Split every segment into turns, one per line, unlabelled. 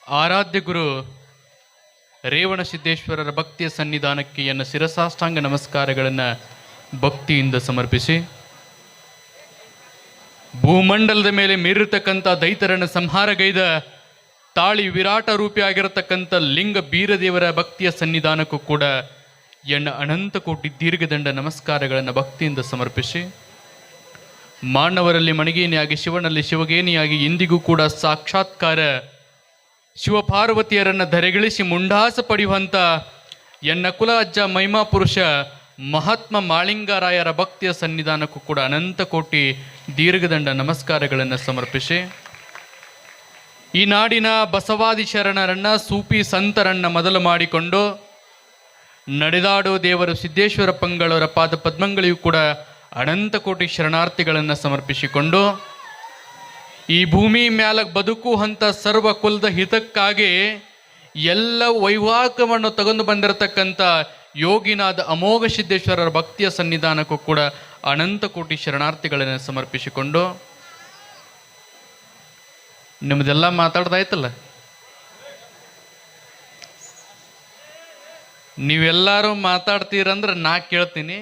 ಆರಾಧ್ಯ ಗುರು ರೇವಣಸಿದ್ದೇಶ್ವರರ ಭಕ್ತಿಯ ಸನ್ನಿಧಾನಕ್ಕೆ ಎನ್ನ ಶಿರಸಾಷ್ಟಾಂಗ ನಮಸ್ಕಾರಗಳನ್ನು ಭಕ್ತಿಯಿಂದ ಸಮರ್ಪಿಸಿ, ಭೂಮಂಡಲದ ಮೇಲೆ ಮೀರಿರ್ತಕ್ಕಂಥ ದೈತರನ್ನು ಸಂಹಾರಗೈದ ತಾಳಿ ವಿರಾಟ ರೂಪಿಯಾಗಿರತಕ್ಕಂಥ ಲಿಂಗ ಬೀರದೇವರ ಭಕ್ತಿಯ ಸನ್ನಿಧಾನಕ್ಕೂ ಕೂಡ ಎನ್ನ ಅನಂತ ಕೋಟಿ ದೀರ್ಘದಂಡ ನಮಸ್ಕಾರಗಳನ್ನು ಭಕ್ತಿಯಿಂದ ಸಮರ್ಪಿಸಿ, ಮಾನವರಲ್ಲಿ ಮಣಿಗೇನಿಯಾಗಿ ಶಿವನಲ್ಲಿ ಶಿವಗೇನಿಯಾಗಿ ಇಂದಿಗೂ ಕೂಡ ಸಾಕ್ಷಾತ್ಕಾರ ಶಿವಪಾರ್ವತಿಯರನ್ನು ಧರೆಗಿಳಿಸಿ ಮುಂಡಾಸ ಪಡೆಯುವಂಥ ಎನ್ನ ಕುಲ ಅಜ್ಜ ಮಹಿಮಾ ಪುರುಷ ಮಹಾತ್ಮ ಮಾಳಿಂಗರಾಯರ ಭಕ್ತಿಯ ಸನ್ನಿಧಾನಕ್ಕೂ ಕೂಡ ಅನಂತ ಕೋಟಿ ದೀರ್ಘದಂಡ ನಮಸ್ಕಾರಗಳನ್ನು ಸಮರ್ಪಿಸಿ, ಈ ನಾಡಿನ ಬಸವಾದಿ ಶರಣರನ್ನು ಸೂಫಿ ಸಂತರನ್ನು ಮೊದಲು ಮಾಡಿಕೊಂಡು ನಡೆದಾಡೋ ದೇವರು ಸಿದ್ದೇಶ್ವರ ಪಂಗಳವರ ಪಾದ ಪದ್ಮಗಳಿಗೂ ಕೂಡ ಅನಂತ ಕೋಟಿ ಶರಣಾರ್ಥಿಗಳನ್ನು ಸಮರ್ಪಿಸಿಕೊಂಡು, ಈ ಭೂಮಿ ಮ್ಯಾಲ ಬದುಕುವಂಥ ಸರ್ವ ಕುಲದ ಹಿತಕ್ಕಾಗಿ ಎಲ್ಲ ವೈವಾಹಕವನ್ನು ತಗೊಂಡು ಬಂದಿರತಕ್ಕಂಥ ಯೋಗಿನಾದ ಅಮೋಘ ಸಿದ್ದೇಶ್ವರರ ಭಕ್ತಿಯ ಸನ್ನಿಧಾನಕ್ಕೂ ಕೂಡ ಅನಂತ ಕೋಟಿ ಶರಣಾರ್ಥಿಗಳನ್ನು ಸಮರ್ಪಿಸಿಕೊಂಡು, ನಿಮ್ಮದೆಲ್ಲ ಮಾತಾಡ್ದಾಯ್ತಲ್ಲ, ನೀವೆಲ್ಲರೂ ಮಾತಾಡ್ತೀರಂದ್ರೆ ನಾ ಕೇಳ್ತೀನಿ,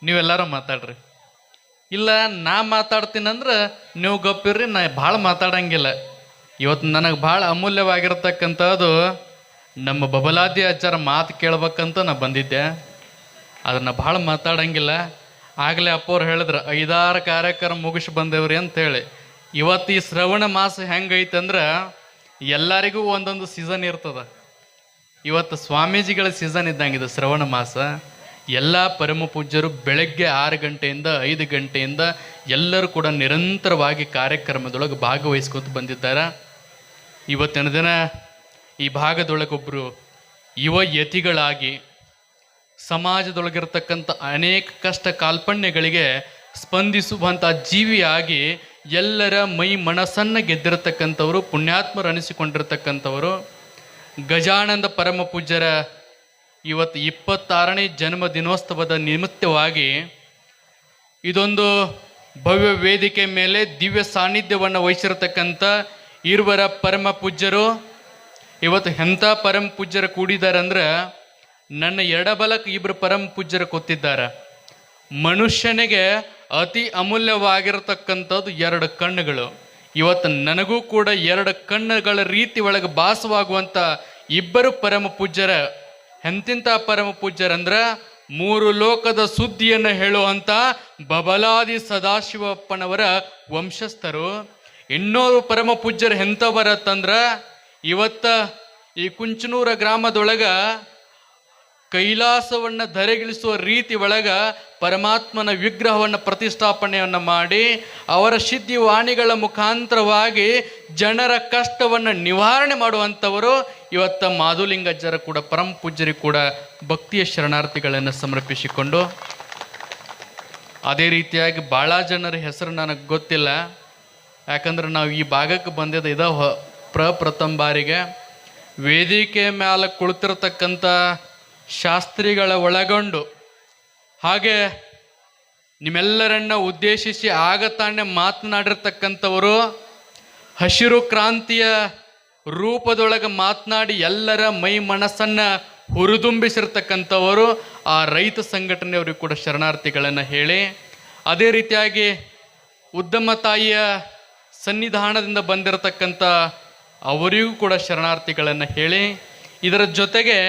ನೀವೆಲ್ಲರೂ ಮಾತಾಡ್ರಿ. ಇಲ್ಲ ನಾ ಮಾತಾಡ್ತೀನಂದ್ರೆ ನೀವು ಗಪ್ಪಿರ್ರಿ, ನಾ ಭಾಳ ಮಾತಾಡಂಗಿಲ್ಲ. ಇವತ್ತು ನನಗೆ ಭಾಳ ಅಮೂಲ್ಯವಾಗಿರ್ತಕ್ಕಂಥದ್ದು ನಮ್ಮ ಬಬಲಾದಿ ಅಜ್ಜರ ಮಾತು ಕೇಳ್ಬೇಕಂತ ನಾ ಬಂದಿದ್ದೆ. ಅದನ್ನು ಭಾಳ ಮಾತಾಡಂಗಿಲ್ಲ. ಆಗಲೇ ಅಪ್ಪವ್ರು ಹೇಳಿದ್ರು 5-6 ಕಾರ್ಯಕ್ರಮ ಮುಗಿಸಿ ಬಂದೇವ್ರಿ ಅಂತೇಳಿ. ಇವತ್ತು ಈ ಶ್ರವಣ ಮಾಸ ಹೆಂಗೈತಂದ್ರೆ ಎಲ್ಲರಿಗೂ ಒಂದೊಂದು ಸೀಸನ್ ಇರ್ತದೆ. ಇವತ್ತು ಸ್ವಾಮೀಜಿಗಳ ಸೀಸನ್ ಇದ್ದಂಗಿದೆ ಶ್ರವಣ ಮಾಸ. ಎಲ್ಲ ಪರಮ ಪೂಜ್ಯರು ಬೆಳಗ್ಗೆ 6 ಗಂಟೆಯಿಂದ 5 ಗಂಟೆಯಿಂದ ಎಲ್ಲರೂ ಕೂಡ ನಿರಂತರವಾಗಿ ಕಾರ್ಯಕ್ರಮದೊಳಗೆ ಭಾಗವಹಿಸ್ಕೊತ ಬಂದಿದ್ದಾರೆ. ಇವತ್ತಿನ ದಿನ ಈ ಭಾಗದೊಳಗೊಬ್ಬರು ಯುವ ಯತಿಗಳಾಗಿ ಸಮಾಜದೊಳಗಿರ್ತಕ್ಕಂಥ ಅನೇಕ ಕಷ್ಟ ಕಾಲ್ಪಣ್ಯಗಳಿಗೆ ಸ್ಪಂದಿಸುವಂಥ ಜೀವಿಯಾಗಿ ಎಲ್ಲರ ಮೈ ಮನಸ್ಸನ್ನು ಗೆದ್ದಿರತಕ್ಕಂಥವರು, ಪುಣ್ಯಾತ್ಮರು ಅನಿಸಿಕೊಂಡಿರ್ತಕ್ಕಂಥವರು ಗಜಾನಂದ ಪರಮ ಪೂಜ್ಯರ ಇವತ್ತು 26ನೇ ಜನ್ಮ ದಿನೋತ್ಸವದ ನಿಮಿತ್ತವಾಗಿ ಇದೊಂದು ಭವ್ಯ ವೇದಿಕೆ ಮೇಲೆ ದಿವ್ಯ ಸಾನ್ನಿಧ್ಯವನ್ನು ವಹಿಸಿರತಕ್ಕಂಥ ಇರುವರ ಪರಮ ಪೂಜ್ಯರು ಇವತ್ತು ಎಂಥ ಪರಮ ಪೂಜ್ಯರು ಕೂಡಿದ್ದಾರೆ ಅಂದ್ರೆ, ನನ್ನ ಎಡಬಲಕ್ಕೆ 2 ಪರಮ ಪೂಜ್ಯರು ಕೂತಿದ್ದಾರೆ. ಮನುಷ್ಯನಿಗೆ ಅತಿ ಅಮೂಲ್ಯವಾಗಿರತಕ್ಕಂಥದ್ದು 2 ಕಣ್ಣುಗಳು. ಇವತ್ತು ನನಗೂ ಕೂಡ 2 ಕಣ್ಣುಗಳ ರೀತಿ ಒಳಗೆ ಭಾಸವಾಗುವಂಥ 2 ಪರಮ ಪೂಜ್ಯರ. ಎಂತಿಂಥ ಪರಮ ಪೂಜ್ಯರಂದ್ರೆ 3 ಲೋಕದ ಸುದ್ದಿಯನ್ನು ಹೇಳುವಂಥ ಬಬಲಾದಿ ಸದಾಶಿವಪ್ಪನವರ ವಂಶಸ್ಥರು. ಇನ್ನೋರು ಪರಮ ಪೂಜ್ಯರು ಎಂಥವರತ್ತಂದ್ರೆ, ಇವತ್ತ ಈ ಕುಂಚನೂರ ಗ್ರಾಮದೊಳಗ ಕೈಲಾಸವನ್ನು ಧರೆಗಿಳಿಸುವ ರೀತಿ ಒಳಗ ಪರಮಾತ್ಮನ ವಿಗ್ರಹವನ್ನು ಪ್ರತಿಷ್ಠಾಪನೆಯನ್ನು ಮಾಡಿ ಅವರ ಸಿದ್ಧಿ ವಾಣಿಗಳ ಮುಖಾಂತರವಾಗಿ ಜನರ ಕಷ್ಟವನ್ನು ನಿವಾರಣೆ ಮಾಡುವಂಥವರು ಇವತ್ತ ಮಾಧುಲಿಂಗಜ್ಜರ ಕೂಡ ಪರಮ ಪೂಜ್ಯರಿಗೆ ಕೂಡ ಭಕ್ತಿಯ ಶರಣಾರ್ಥಿಗಳನ್ನು ಸಮರ್ಪಿಸಿಕೊಂಡು, ಅದೇ ರೀತಿಯಾಗಿ ಭಾಳ ಜನರ ಹೆಸರು ನನಗೆ ಗೊತ್ತಿಲ್ಲ. ಯಾಕಂದ್ರೆ ನಾವು ಈ ಭಾಗಕ್ಕೆ ಬಂದಿದ್ದು ಇದ ಪ್ರಥಮ ಬಾರಿಗೆ. ವೇದಿಕೆ ಮೇಲೆ ಕುಳಿತಿರ್ತಕ್ಕಂಥ ಶಾಸ್ತ್ರಿಗಳ ಒಳಗೊಂಡು ಹಾಗೆ ನಿಮ್ಮೆಲ್ಲರನ್ನ ಉದ್ದೇಶಿಸಿ ಆಗತಾನೆ ಮಾತನಾಡಿರ್ತಕ್ಕಂಥವರು, ಹಸಿರು ಕ್ರಾಂತಿಯ ರೂಪದೊಳಗೆ ಮಾತನಾಡಿ ಎಲ್ಲರ ಮೈ ಮನಸ್ಸನ್ನು ಹುರಿದುಂಬಿಸಿರ್ತಕ್ಕಂಥವರು ಆ ರೈತ ಸಂಘಟನೆಯವ್ರಿಗೆ ಕೂಡ ಶರಣಾರ್ಥಿಗಳನ್ನು ಹೇಳಿ, ಅದೇ ರೀತಿಯಾಗಿ ಉದ್ದಮ ತಾಯಿಯ ಸನ್ನಿಧಾನದಿಂದ ಬಂದಿರತಕ್ಕಂಥ ಅವರಿಗೂ ಕೂಡ ಶರಣಾರ್ಥಿಗಳನ್ನು ಹೇಳಿ, ಇದರ ಜೊತೆಗೆ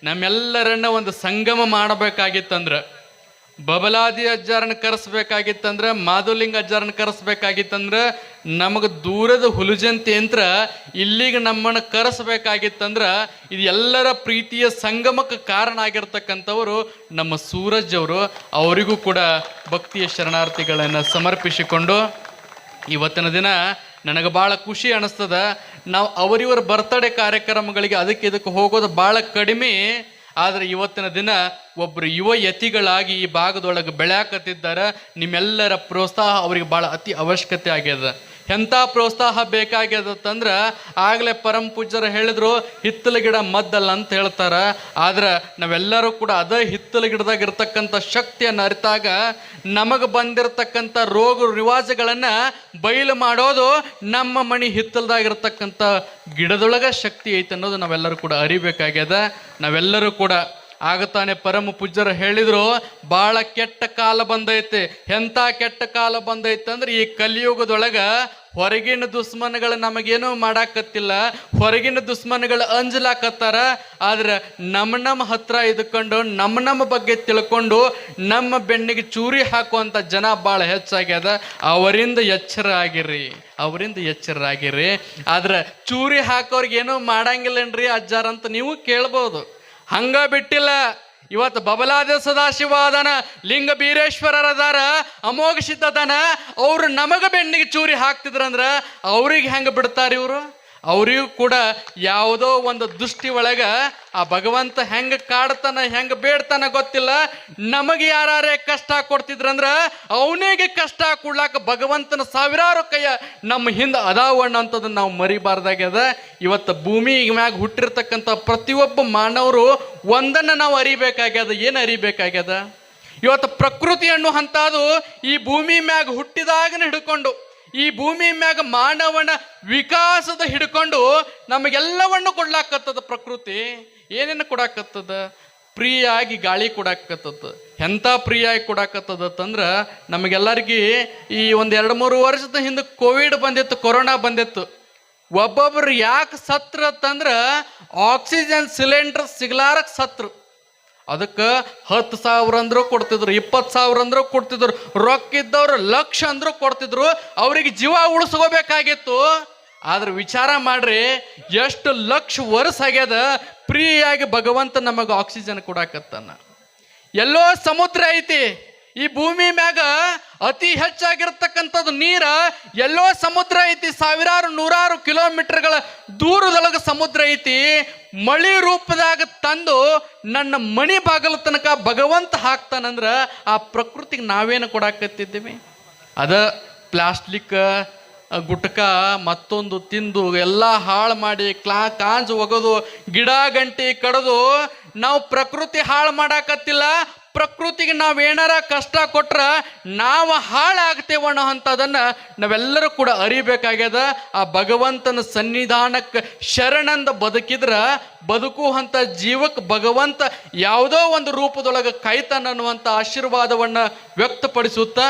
ನಮ್ಮೆಲ್ಲರನ್ನ ಒಂದು ಸಂಗಮ ಮಾಡಬೇಕಾಗಿತ್ತಂದ್ರೆ, ಬಬಲಾದಿ ಅಜ್ಜಾರನ್ನ ಕರೆಸ್ಬೇಕಾಗಿತ್ತಂದ್ರೆ, ಮಾಧುಲಿಂಗ ಅಜ್ಜಾರನ್ನ ಕರೆಸ್ಬೇಕಾಗಿತ್ತಂದ್ರೆ, ನಮಗೆ ದೂರದ ಹುಲುಜಂತಿ ಯಂತ್ರ ಇಲ್ಲಿಗೆ ನಮ್ಮನ್ನು ಕರೆಸ್ಬೇಕಾಗಿತ್ತಂದ್ರೆ, ಇದು ಎಲ್ಲರ ಪ್ರೀತಿಯ ಸಂಗಮಕ್ಕೆ ಕಾರಣ ಆಗಿರ್ತಕ್ಕಂಥವರು ನಮ್ಮ ಸೂರಜ್ ಅವರು. ಅವರಿಗೂ ಕೂಡ ಭಕ್ತಿಯ ಶರಣಾರ್ಥಿಗಳನ್ನು ಸಮರ್ಪಿಸಿಕೊಂಡು, ಇವತ್ತಿನ ದಿನ ನನಗೆ ಭಾಳ ಖುಷಿ ಅನ್ನಿಸ್ತದ. ನಾವು ಅವರಿವರ ಬರ್ತಡೇ ಕಾರ್ಯಕ್ರಮಗಳಿಗೆ ಅದಕ್ಕೆ ಇದಕ್ಕೆ ಹೋಗೋದು ಭಾಳ ಕಡಿಮೆ. ಆದರೆ ಇವತ್ತಿನ ದಿನ ಒಬ್ಬರು ಯುವ ಯತಿಗಳಾಗಿ ಈ ಭಾಗದೊಳಗೆ ಬೆಳೆಯಾಕತ್ತಿದ್ದಾರೆ. ನಿಮ್ಮೆಲ್ಲರ ಪ್ರೋತ್ಸಾಹ ಅವರಿಗೆ ಭಾಳ ಅತಿ ಅವಶ್ಯಕತೆ ಆಗ್ಯದ. ಎಂಥ ಪ್ರೋತ್ಸಾಹ ಬೇಕಾಗ್ಯದಂದ್ರೆ ಆಗಲೇ ಪರಮ ಪೂಜ್ಯರು ಹೇಳಿದ್ರು ಹಿತ್ತಲ ಗಿಡ ಮದ್ದಲ್ಲ ಅಂತ ಹೇಳ್ತಾರೆ. ಆದ್ರೆ ನಾವೆಲ್ಲರೂ ಕೂಡ ಅದೇ ಹಿತ್ತಲ ಗಿಡದಾಗ ಇರ್ತಕ್ಕಂಥ ಶಕ್ತಿಯನ್ನು ಅರಿತಾಗ ನಮಗೆ ಬಂದಿರತಕ್ಕಂಥ ರೋಗ ರಿವಾಜಗಳನ್ನು ಬಯಲು ಮಾಡೋದು ನಮ್ಮ ಮನೆ ಹಿತ್ತಲದಾಗಿರ್ತಕ್ಕಂಥ ಗಿಡದೊಳಗೆ ಶಕ್ತಿ ಐತೆ ಅನ್ನೋದು ನಾವೆಲ್ಲರೂ ಕೂಡ ಅರಿಬೇಕಾಗ್ಯದ. ನಾವೆಲ್ಲರೂ ಕೂಡ ಆಗತಾನೆ ಪರಮ ಪೂಜ್ಯರು ಹೇಳಿದ್ರು ಭಾಳ ಕೆಟ್ಟ ಕಾಲ ಬಂದೈತೆ. ಎಂಥ ಕೆಟ್ಟ ಕಾಲ ಬಂದೈತೆ ಅಂದ್ರೆ ಈ ಕಲಿಯುಗದೊಳಗೆ ಹೊರಗಿನ ದುಶ್ಮನ್ಗಳು ನಮಗೇನು ಮಾಡಾಕತ್ತಿಲ್ಲ, ಹೊರಗಿನ ದುಶ್ಮನ್ಗಳು ಅಂಜಲಾಕತ್ತಾರ. ಆದ್ರೆ ನಮ್ಮ ಹತ್ರ ಇದ್ಕೊಂಡು ನಮ್ಮ ಬಗ್ಗೆ ತಿಳ್ಕೊಂಡು ನಮ್ಮ ಬೆನ್ನಿಗೆ ಚೂರಿ ಹಾಕುವಂಥ ಜನ ಭಾಳ ಹೆಚ್ಚಾಗ್ಯದ. ಅವರಿಂದ ಎಚ್ಚರ ಆಗಿರ್ರಿ. ಆದ್ರೆ ಚೂರಿ ಹಾಕೋರ್ಗೆ ಏನೂ ಮಾಡಂಗಿಲ್ಲನ್ರಿ ಅಜ್ಜಾರ ಅಂತ ನೀವು ಕೇಳ್ಬೋದು. ಹಂಗ ಬಿಟ್ಟಿಲ್ಲ. ಇವತ್ತು ಬಬಲಾದಿ ಸದಾಶಿವ ಅದಾನ, ಲಿಂಗ ಬೀರೇಶ್ವರರದಾರ, ಅಮೋಘ ಸಿದ್ಧದಾನ. ಅವ್ರು ನಮಗೆ ಬೆನ್ನಿಗೆ ಚೂರಿ ಹಾಕ್ತಿದ್ರಂದ್ರ ಅವ್ರಿಗೆ ಹೆಂಗೆ ಬಿಡ್ತಾರೆ ಇವರು? ಅವರಿಗೂ ಕೂಡ ಯಾವುದೋ ಒಂದು ದೃಷ್ಟಿ ಒಳಗೆ ಆ ಭಗವಂತ ಹೆಂಗೆ ಕಾಡ್ತಾನ ಹೆಂಗೆ ಬೇಡ್ತಾನ ಗೊತ್ತಿಲ್ಲ. ನಮಗೆ ಯಾರೇ ಕಷ್ಟ ಕೊಡ್ತಿದ್ರಂದ್ರ ಅವನಿಗೆ ಕಷ್ಟ ಕೊಡ್ಲಾಕ ಭಗವಂತನ ಸಾವಿರಾರು ಕೈಯ ನಮ್ಮ ಹಿಂದೆ ಅದಾವಣ್ಣ ಅಂತದನ್ನ ನಾವು ಮರಿಬಾರ್ದಾಗ್ಯದ. ಇವತ್ತು ಭೂಮಿ ಮ್ಯಾಗ ಹುಟ್ಟಿರ್ತಕ್ಕಂಥ ಪ್ರತಿಯೊಬ್ಬ ಮಾನವರು ಒಂದನ್ನು ನಾವು ಅರಿಬೇಕಾಗ್ಯದ. ಏನು ಅರಿಬೇಕಾಗ್ಯದ? ಇವತ್ತು ಪ್ರಕೃತಿ ಅನ್ನುವಂಥದ್ದು ಈ ಭೂಮಿ ಮ್ಯಾಗ ಹುಟ್ಟಿದಾಗನ ಹಿಡ್ಕೊಂಡು ಈ ಭೂಮಿ ಮ್ಯಾಗ ಮಾನವನ ವಿಕಾಸದ ಹಿಡ್ಕೊಂಡು ನಮಗೆಲ್ಲವನ್ನು ಕೊಡ್ಲಾಕತ್ತದ. ಪ್ರಕೃತಿ ಏನೇನು ಕೊಡಾಕತ್ತದ? ಫ್ರೀಯಾಗಿ ಗಾಳಿ ಕೊಡಾಕತ್ತದ. ಎಂಥ ಫ್ರೀಯಾಗಿ ಕೊಡಾಕತ್ತದಂದ್ರೆ ನಮಗೆಲ್ಲರಿಗೆ ಈ ಒಂದು 2-3 ವರ್ಷದ ಹಿಂದೆ ಕೋವಿಡ್ ಬಂದಿತ್ತು, ಕೊರೋನಾ ಬಂದಿತ್ತು. ಒಬ್ಬೊಬ್ರು ಯಾಕೆ ಸತ್ರ ಅಂತಂದ್ರೆ ಆಕ್ಸಿಜನ್ ಸಿಲಿಂಡರ್ ಸಿಗ್ಲಾರಕ್ಕೆ ಸತ್ರು. ಅದಕ್ಕೆ 10,000 ಅಂದ್ರೂ ಕೊಡ್ತಿದ್ರು, 20,000 ಅಂದ್ರೂ ಕೊಡ್ತಿದ್ರು, ರೊಕ್ಕ ಇದ್ದವ್ರು ಲಕ್ಷ ಅಂದ್ರೂ ಕೊಡ್ತಿದ್ರು. ಅವ್ರಿಗೆ ಜೀವ ಉಳಿಸ್ಕೋಬೇಕಾಗಿತ್ತು. ಆದ್ರೆ ವಿಚಾರ ಮಾಡ್ರಿ, ಎಷ್ಟು ಲಕ್ಷ ವರ್ಷ ಆಗ್ಯದ ಫ್ರೀಯಾಗಿ ಭಗವಂತ ನಮಗೆ ಆಕ್ಸಿಜನ್ ಕೊಡಾಕತ್ತಾನ. ಎಲ್ಲೋ ಸಮುದ್ರ ಐತಿ, ಈ ಭೂಮಿ ಮ್ಯಾಗ ಅತಿ ಹೆಚ್ಚಾಗಿರ್ತಕ್ಕಂಥದ್ದು ನೀರ ಎಲ್ಲೋ ಸಮುದ್ರ ಐತಿ. ಸಾವಿರಾರು ನೂರಾರು ಕಿಲೋಮೀಟರ್ಗಳ ದೂರದೊಳಗೆ ಸಮುದ್ರ ಐತಿ. ಮಳಿ ರೂಪದಾಗ ತಂದು ನನ್ನ ಮಣಿ ಬಾಗಲ ತನಕ ಭಗವಂತ ಹಾಕ್ತಾನಂದ್ರ ಆ ಪ್ರಕೃತಿಗೆ ನಾವೇನು ಕೊಡಾಕತ್ತಿದ್ದೀವಿ? ಅದ ಪ್ಲಾಸ್ಟಿಕ್ ಗುಟ್ಕ ಮತ್ತೊಂದು ತಿಂದು ಎಲ್ಲ ಹಾಳು ಮಾಡಿ ಕಾಂಜು ಒಗೆದು ಗಿಡ ಗಂಟಿ ಕಡಿದು ನಾವು ಪ್ರಕೃತಿ ಹಾಳು ಮಾಡಾಕತ್ತಿಲ್ಲ. ಪ್ರಕೃತಿಗೆ ನಾವೇನಾರ ಕಷ್ಟ ಕೊಟ್ರ ನಾವು ಹಾಳಾಗ್ತೇವಣ್ಣೋ ಅಂಥದನ್ನು ನಾವೆಲ್ಲರೂ ಕೂಡ ಅರಿಬೇಕಾಗ್ಯದ. ಆ ಭಗವಂತನ ಸನ್ನಿಧಾನಕ್ಕೆ ಶರಣಂದ ಬದುಕಿದ್ರ ಬದುಕುವಂಥ ಜೀವಕ್ಕೆ ಭಗವಂತ ಯಾವುದೋ ಒಂದು ರೂಪದೊಳಗೆ ಕಾಯ್ತಾನ ಅನ್ನುವಂಥ ಆಶೀರ್ವಾದವನ್ನು ವ್ಯಕ್ತಪಡಿಸುತ್ತಾ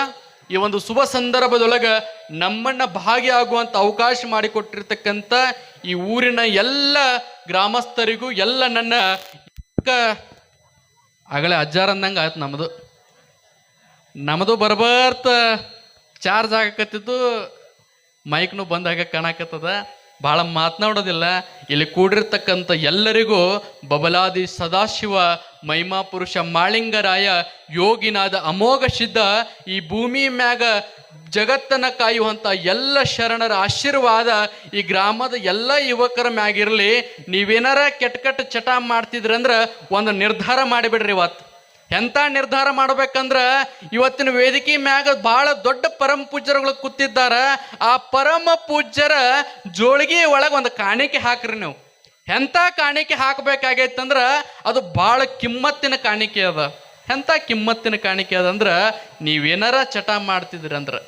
ಈ ಒಂದು ಶುಭ ಸಂದರ್ಭದೊಳಗೆ ನಮ್ಮನ್ನು ಭಾಗಿಯಾಗುವಂಥ ಅವಕಾಶ ಮಾಡಿಕೊಟ್ಟಿರ್ತಕ್ಕಂಥ ಈ ಊರಿನ ಎಲ್ಲ ಗ್ರಾಮಸ್ಥರಿಗೂ ಎಲ್ಲ ನನ್ನ ಆಗಲೇ ಅಜ್ಜಾರ ಅಂದಂಗೆ ಆಯ್ತು. ನಮ್ಮದು ಬರ್ಬರ್ತ ಚಾರ್ಜ್ ಆಗಕತ್ತಿದ್ದು, ಮೈಕ್ನು ಬಂದಾಗ ಕಾಣಕತ್ತದ. ಭಾಳ ಮಾತನಾಡೋದಿಲ್ಲ. ಇಲ್ಲಿ ಕೂಡಿರ್ತಕ್ಕಂಥ ಎಲ್ಲರಿಗೂ ಬಬಲಾದಿ ಸದಾಶಿವ ಮಹಿಮಾ ಪುರುಷ ಮಾಳಿಂಗರಾಯ ಯೋಗಿನಾದ ಅಮೋಘ ಸಿದ್ಧ ಈ ಭೂಮಿ ಮ್ಯಾಗ ಜಗತ್ತನ್ನು ಕಾಯುವಂಥ ಎಲ್ಲ ಶರಣರ ಆಶೀರ್ವಾದ ಈ ಗ್ರಾಮದ ಎಲ್ಲ ಯುವಕರ ಮ್ಯಾಗಿರಲಿ. ನೀವೇನಾರ ಕೆಟ್ಟ ಚಟ ಮಾಡ್ತಿದ್ರಂದ್ರೆ ಒಂದು ನಿರ್ಧಾರ ಮಾಡಿಬಿಡ್ರಿ. ಇವತ್ತು ಎಂಥ ನಿರ್ಧಾರ ಮಾಡ್ಬೇಕಂದ್ರೆ ಇವತ್ತಿನ ವೇದಿಕೆ ಮ್ಯಾಗ ಭಾಳ ದೊಡ್ಡ ಪರಮ ಪೂಜ್ಯರುಗಳು ಕೂತಿದ್ದಾರ. ಆ ಪರಮ ಪೂಜ್ಯರ ಜೋಳಿಗೆ ಒಳಗೆ ಒಂದು ಕಾಣಿಕೆ ಹಾಕ್ರಿ. ನೀವು ಎಂಥ ಕಾಣಿಕೆ ಹಾಕಬೇಕಾಗೈತಂದ್ರೆ ಅದು ಭಾಳ ಕಿಮ್ಮತ್ತಿನ ಕಾಣಿಕೆ ಅದ. ಎಂಥ ಕಿಮ್ಮತ್ತಿನ ಕಾಣಿಕೆ ಅದಂದ್ರೆ ನೀವೇನಾರ ಚಟ ಮಾಡ್ತಿದ್ರಂದ್ರೆ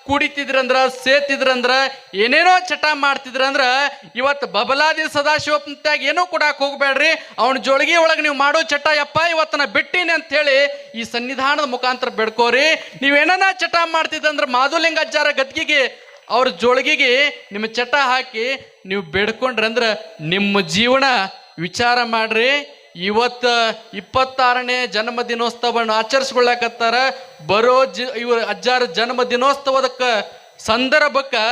ಕುಡಿತಿದ್ರಂದ್ರ ಸೇತಿದ್ರಂದ್ರ ಏನೇನೋ ಚಟ ಮಾಡ್ತಿದ್ರಂದ್ರ ಇವತ್ತು ಬಬಲಾದಿ ಸದಾಶಿವಪ್ಪ ಏನೂ ಕೊಡಾಕ್ ಹೋಗ್ಬೇಡ್ರಿ. ಅವನ ಜೋಳಿಗೆ ಒಳಗೆ ನೀವು ಮಾಡೋ ಚಟ ಯಪ್ಪ ಇವತ್ತನ ಬಿಟ್ಟಿನಿ ಅಂತ ಹೇಳಿ ಈ ಸನ್ನಿಧಾನದ ಮುಖಾಂತರ ಬೆಡ್ಕೋರಿ. ನೀವೇನ ಚಟ ಮಾಡ್ತಿದ್ರಂದ್ರೆ ಮಾಧುಲಿಂಗ ಅಜ್ಜಾರ ಗದ್ಗಿಗೆ ಅವ್ರ ಜೋಳಿಗೆಗೆ ನಿಮ್ಮ ಚಟ ಹಾಕಿ ನೀವು ಬೇಡ್ಕೊಂಡ್ರಂದ್ರೆ ನಿಮ್ಮ ಜೀವನ ವಿಚಾರ ಮಾಡ್ರಿ. ಇವತ್ತು 26ನೇ ಜನ್ಮ ದಿನೋತ್ಸವವನ್ನು ಆಚರಿಸ್ಕೊಳ್ಳಾಕತ್ತಾರ. ಬರೋ ಇವ್ರ ಅಜ್ಜಾರ ಜನ್ಮ ದಿನೋತ್ಸವದಕ್ಕೆ ಸಂದರ್ಭಕ್ಕೆ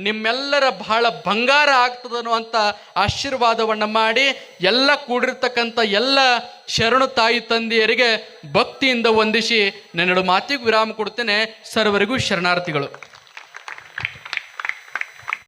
ನಿಮ್ಮೆಲ್ಲರ ಬಹಳ ಬಂಗಾರ ಆಗ್ತದನ್ನುವಂಥ ಆಶೀರ್ವಾದವನ್ನು ಮಾಡಿ ಎಲ್ಲ ಕೂಡಿರ್ತಕ್ಕಂಥ ಎಲ್ಲ ಶರಣು ತಾಯಿ ತಂದೆಯರಿಗೆ ಭಕ್ತಿಯಿಂದ ವಂದಿಸಿ ನನ್ನೆರಡು ಮಾತಿಗೆ ವಿರಾಮ ಕೊಡ್ತೇನೆ. ಸರ್ವರಿಗೂ ಶರಣಾರ್ಥಿಗಳು.